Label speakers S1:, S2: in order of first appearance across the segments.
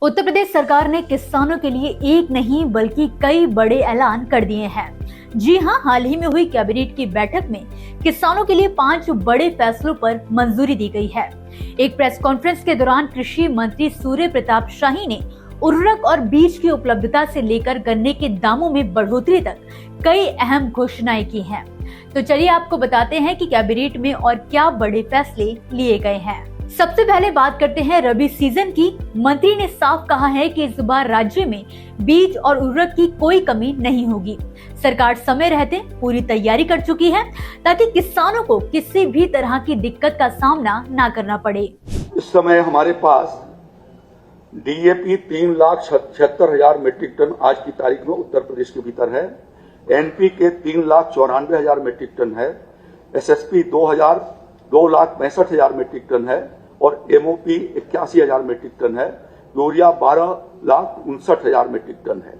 S1: उत्तर प्रदेश सरकार ने किसानों के लिए एक नहीं बल्कि कई बड़े ऐलान कर दिए हैं। जी हां, हाल ही में हुई कैबिनेट की बैठक में किसानों के लिए 5 बड़े फैसलों पर मंजूरी दी गई है। एक प्रेस कॉन्फ्रेंस के दौरान कृषि मंत्री सूर्य प्रताप शाही ने उर्वरक और बीज की उपलब्धता से लेकर गन्ने के दामों में बढ़ोतरी तक कई अहम घोषणाएं की हैं। तो चलिए आपको बताते हैं कि कैबिनेट में और क्या बड़े फैसले लिए गए हैं। सबसे पहले बात करते हैं रबी सीजन की। मंत्री ने साफ कहा है कि इस बार राज्य में बीज और उर्वरक की कोई कमी नहीं होगी। सरकार समय रहते पूरी तैयारी कर चुकी है ताकि किसानों को किसी भी तरह की दिक्कत का सामना ना करना पड़े।
S2: इस समय हमारे पास डीएपी 3,76,000 मीट्रिक टन आज की तारीख में उत्तर प्रदेश के भीतर है। एनपीके 3,94,000 मीट्रिक टन है। एसएसपी 2,62,65,000 मीट्रिक टन है और एमओपी 81,000 मीट्रिक टन है। यूरिया 12,59,000 मीट्रिक टन है।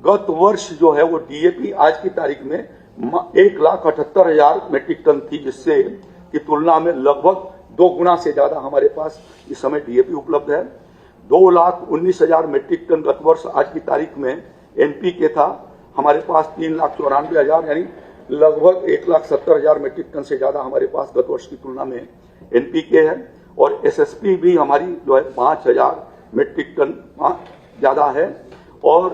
S2: गत वर्ष जो है वो डीएपी आज की तारीख में 1,78,000 मीट्रिक टन थी, जिससे की तुलना में लगभग 2 गुना से ज्यादा हमारे पास इस समय डीएपी उपलब्ध है। 2,19,000 मीट्रिक टन गत वर्ष आज की तारीख में एनपीके था। हमारे पास 3,94,000 यानी लगभग 1,70,000 मीट्रिक टन से ज्यादा हमारे पास गत वर्ष की तुलना में एनपीके है। और एसएसपी भी हमारी जो है 5,000 मीट्रिक टन ज्यादा है और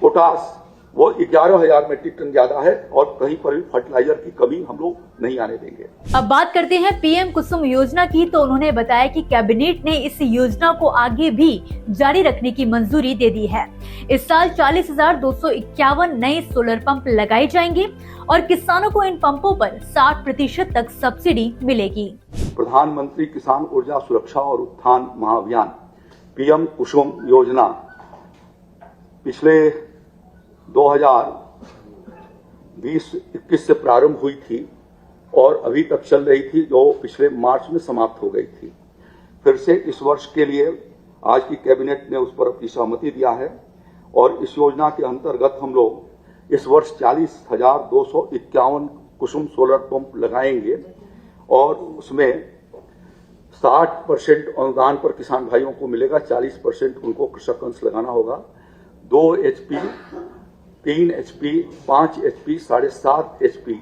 S2: पोटास वो 11,000 मीट्रिक टन ज्यादा है और कहीं पर भी फर्टिलाइजर की कमी हम लोग नहीं आने देंगे।
S1: अब बात करते हैं पीएम कुसुम योजना की। तो उन्होंने बताया कि कैबिनेट ने इस योजना को आगे भी जारी रखने की मंजूरी दे दी है। इस साल 40,251 नए सोलर पंप लगाए जाएंगे और किसानों को इन पंपों पर 60% तक सब्सिडी मिलेगी।
S2: प्रधानमंत्री किसान ऊर्जा सुरक्षा और उत्थान महाअभियान पीएम कुसुम योजना पिछले 2020-21 से प्रारंभ हुई थी और अभी तक चल रही थी, जो पिछले मार्च में समाप्त हो गई थी। फिर से इस वर्ष के लिए आज की कैबिनेट ने उस पर अपनी सहमति दिया है और इस योजना के अंतर्गत हम लोग इस वर्ष 40,251 कुसुम सोलर पंप लगाएंगे और उसमें 60% अनुदान पर किसान भाइयों को मिलेगा, 40% उनको कृषक अंश लगाना होगा। 2 HP, 3 HP, 5 HP, 7.5 HP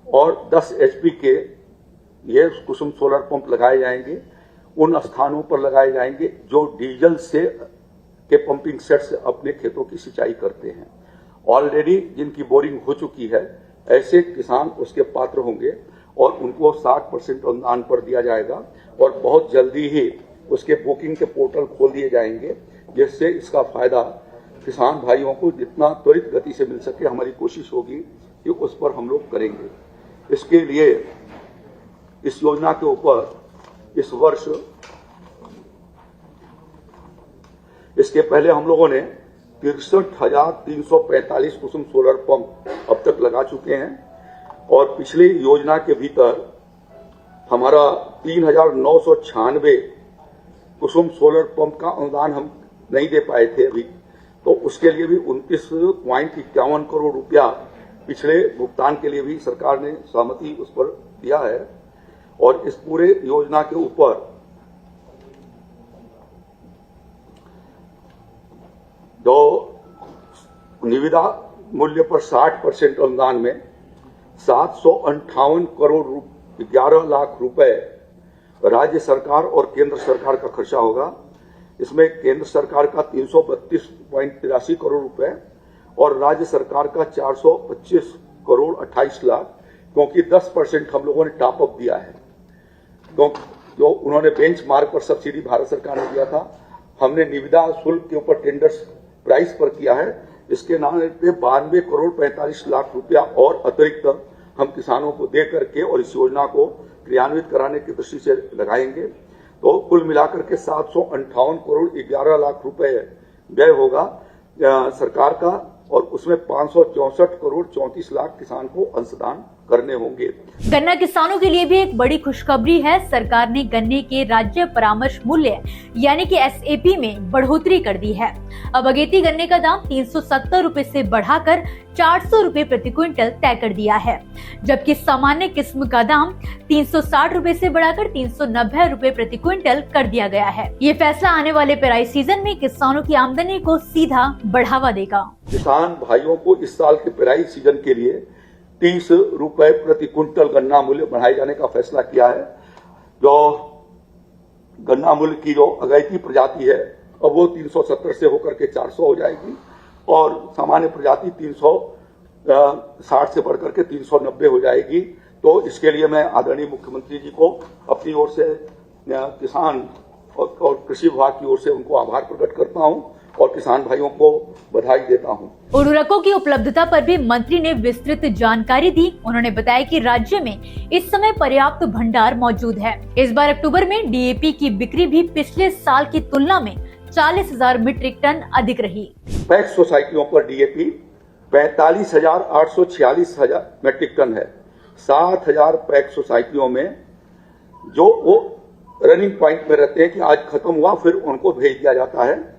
S2: और 10 HP के ये कुसुम सोलर पंप लगाए जाएंगे। उन स्थानों पर लगाए जाएंगे जो डीजल से के पंपिंग सेट से अपने खेतों की सिंचाई करते हैं। ऑलरेडी जिनकी बोरिंग हो चुकी है ऐसे किसान उसके पात्र होंगे और उनको 60% अनुदान पर दिया जाएगा और बहुत जल्दी ही उसके बुकिंग के पोर्टल खोल दिए जाएंगे, जिससे इसका फायदा किसान भाइयों को जितना त्वरित गति से मिल सके हमारी कोशिश होगी कि उस पर हम लोग करेंगे। इसके लिए इस योजना के ऊपर इस वर्ष इसके पहले हम लोगों ने 63,345 कुसुम सोलर पंप अब तक लगा चुके हैं और पिछली योजना के भीतर हमारा 3,996 कुसुम सोलर पंप का अनुदान हम नहीं दे पाए थे अभी, तो उसके लिए भी 29.51 करोड़ रुपया पिछले भुगतान के लिए भी सरकार ने सहमति उस पर दिया है। और इस पूरे योजना के ऊपर जो निविदा मूल्य पर 60% अनुदान में 758 करोड़ 11 लाख रुपए राज्य सरकार और केंद्र सरकार का खर्चा होगा। इसमें केंद्र सरकार का 332.83 करोड़ रुपए और राज्य सरकार का 425 करोड़ 28 लाख, क्योंकि 10% हम लोगों ने टॉप अप दिया है। तो जो उन्होंने बेंच मार्क पर सब्सिडी भारत सरकार ने दिया था, हमने निविदा शुल्क के ऊपर टेंडर्स प्राइस पर किया है। इसके नाम पे 92 करोड़ 45 लाख रुपया और अतिरिक्त हम किसानों को दे करके और इस योजना को क्रियान्वित कराने की दृष्टि से लगाएंगे। तो कुल मिलाकर के 758 करोड़ 11 लाख रुपए व्यय होगा सरकार का और उसमें 564 करोड़ 34 लाख किसान को अंशदान करने होंगे।
S1: गन्ना किसानों के लिए भी एक बड़ी खुशखबरी है। सरकार ने गन्ने के राज्य परामर्श मूल्य यानी कि SAP में बढ़ोतरी कर दी है। अब अगेती गन्ने का दाम 370 रुपए से बढ़ाकर 400 रुपए प्रति क्विंटल तय कर दिया है, जबकि सामान्य किस्म का दाम 360 रुपए से बढ़ाकर 390 रुपए प्रति क्विंटल कर दिया गया है। ये फैसला आने वाले पेराई सीजन में किसानों की आमदनी को सीधा बढ़ावा देगा।
S2: किसान भाइयों को इस साल के पेराई सीजन के लिए 30 रुपए प्रति क्विंटल गन्ना मूल्य बढ़ाए जाने का फैसला किया है। जो गन्ना मूल्य की जो अगैती प्रजाति है अब वो 370 से होकर के 400 हो जाएगी और सामान्य प्रजाति 360 से बढ़कर के 390 हो जाएगी। तो इसके लिए मैं आदरणीय मुख्यमंत्री जी को अपनी ओर से किसान और कृषि विभाग की ओर से उनको आभार प्रकट करता हूं और किसान भाइयों को बधाई देता हूं।
S1: उर्वरकों की उपलब्धता पर भी मंत्री ने विस्तृत जानकारी दी। उन्होंने बताया कि राज्य में इस समय पर्याप्त भंडार मौजूद है। इस बार अक्टूबर में DAP की बिक्री भी पिछले साल की तुलना में 40,000 मीट्रिक टन अधिक रही।
S2: पैक्स सोसाइटियों पर DAP 45,846 मीट्रिक टन है। 7,000 पैक्स सोसाइटियों में जो वो रनिंग पॉइंट में रहते हैं कि आज खत्म हुआ फिर उनको भेज दिया जाता है।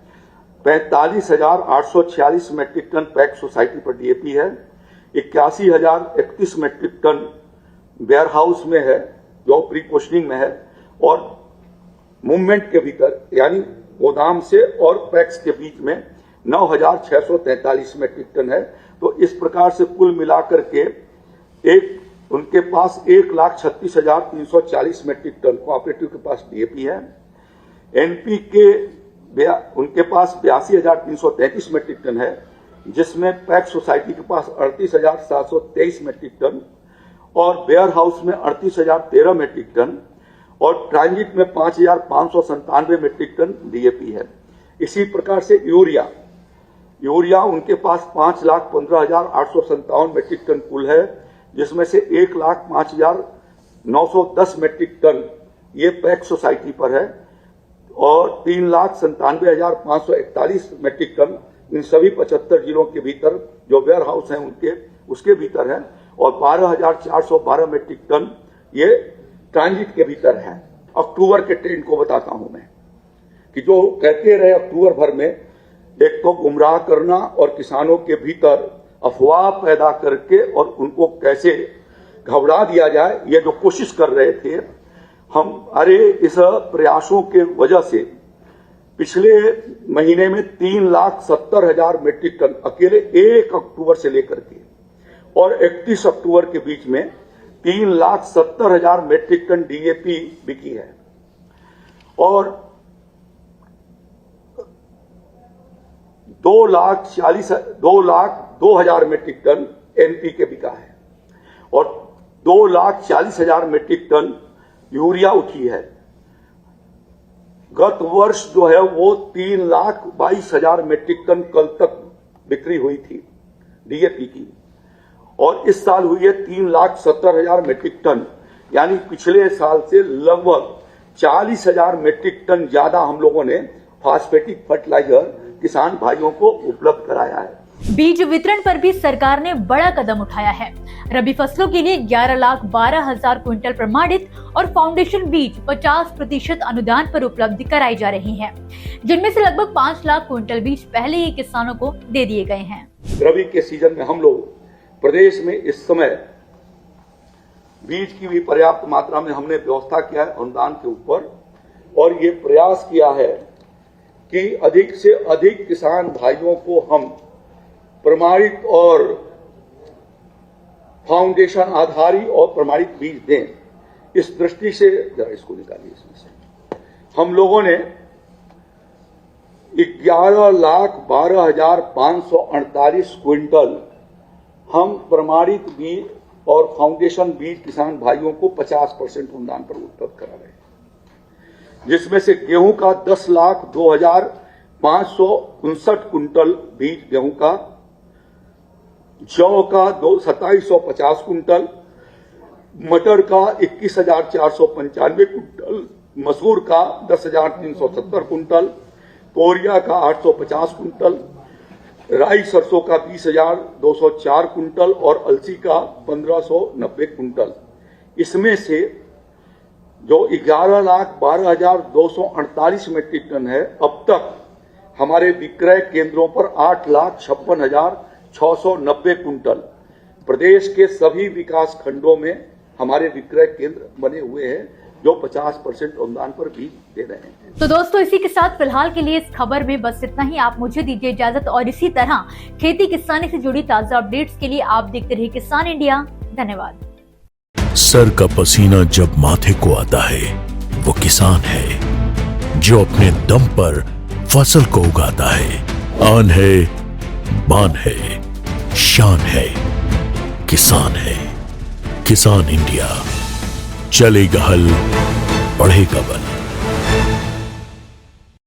S2: 45,846 मीट्रिक टन पैक्स सोसाइटी पर DAP है। 81,031 मीट्रिक टन वेयर हाउस में है जो प्री पोस्टिंग में है और मूवमेंट के भीतर यानी गोदाम से और पैक्स के बीच में 9,643 मीट्रिक टन है। तो इस प्रकार से कुल मिलाकर के उनके पास 1,36,340 मीट्रिक टन कोऑपरेटिव के पास DAP है। NPK उनके पास 82,333 मीट्रिक टन है, जिसमें पैक्स सोसाइटी के पास 38,723 मीट्रिक टन और वेयर हाउस में 38,013 मीट्रिक टन और ट्रांजिट में 5,597 मीट्रिक टन DAP है। इसी प्रकार से यूरिया उनके पास 5,15,857 मीट्रिक टन कुल है, जिसमें से 1,05,910 मीट्रिक टन ये पैक्स सोसाइटी पर है और 3,97,541 मीट्रिक टन इन सभी 75 जिलों के भीतर जो वेयर हाउस हैं उसके भीतर है और 12,412 मीट्रिक टन ये ट्रांजिट के भीतर है। अक्टूबर के ट्रेंड को बताता हूं मैं कि जो कहते रहे अक्टूबर भर में एक तो गुमराह करना और किसानों के भीतर अफवाह पैदा करके और उनको कैसे घबरा दिया जाए, ये जो कोशिश कर रहे थे इस प्रयासों के वजह से पिछले महीने में 3,70,000 मीट्रिक टन अकेले 1 अक्टूबर से लेकर के और 31 अक्टूबर के बीच में 3,70,000 मीट्रिक टन DAP बिकी है और 2,02,000 मीट्रिक टन NPK बिका है और 2,40,000 मीट्रिक टन यूरिया उठी है। गत वर्ष जो है वो 3,22,000 मीट्रिक टन कल तक बिक्री हुई थी DAP की और इस साल हुई है 3,70,000 मीट्रिक टन, यानी पिछले साल से लगभग 40,000 मीट्रिक टन ज्यादा हम लोगों ने फास्फेटिक फर्टिलाइजर किसान भाइयों को उपलब्ध कराया है।
S1: बीज वितरण पर भी सरकार ने बड़ा कदम उठाया है। रबी फसलों के लिए 11,12,000 क्विंटल प्रमाणित और फाउंडेशन बीज 50% अनुदान पर उपलब्ध कराई जा रही हैं, जिनमें से लगभग 5 लाख क्विंटल बीज पहले ही किसानों को दे दिए गए हैं।
S2: रबी के सीजन में हम लोग प्रदेश में इस समय बीज की भी पर्याप्त मात्रा में हमने व्यवस्था किया है अनुदान के ऊपर और ये प्रयास किया है कि अधिक से अधिक किसान भाइयों को हम प्रमाणित और फाउंडेशन आधारित और प्रमाणित बीज दें। इस दृष्टि से जरा इसको निकालिए इसमें से हम लोगों ने 11,12,548 क्विंटल हम प्रमाणित बीज और फाउंडेशन बीज किसान भाइयों को 50% अनुदान पर उपलब्ध करा रहे हैं, जिसमें से गेहूं का 10,02,559 क्विंटल बीज गेहूं का, जौ का 2,2750 क्विंटल, मटर का 21,495 क्विंटल, मसूर का 10,370 क्विंटल, तोरिया का 850 क्विंटल, राई सरसों का 20,204 कुंटल और अलसी का 1,590 कुंटल। इसमें से जो 11,12,248 मीट्रिक टन है, अब तक हमारे विक्रय केंद्रों पर 8,56,690 कुंटल। प्रदेश के सभी विकास खंडों में हमारे विक्रय केंद्र बने हुए हैं जो 50% अनुदान पर बीज दे रहे हैं।
S1: तो दोस्तों, इसी के साथ फिलहाल के लिए इस खबर में बस इतना ही। आप मुझे दीजिए इजाजत और इसी तरह खेती किसानी से जुड़ी ताजा अपडेट्स के लिए आप देखते रहिए किसान इंडिया। धन्यवाद।
S3: सर का पसीना जब माथे को आता है वो किसान है जो अपने दम पर फसल को उगाता है। आन है, बान है, शान है, किसान है। किसान इंडिया, चलेगा हल, बढ़ेगा बल।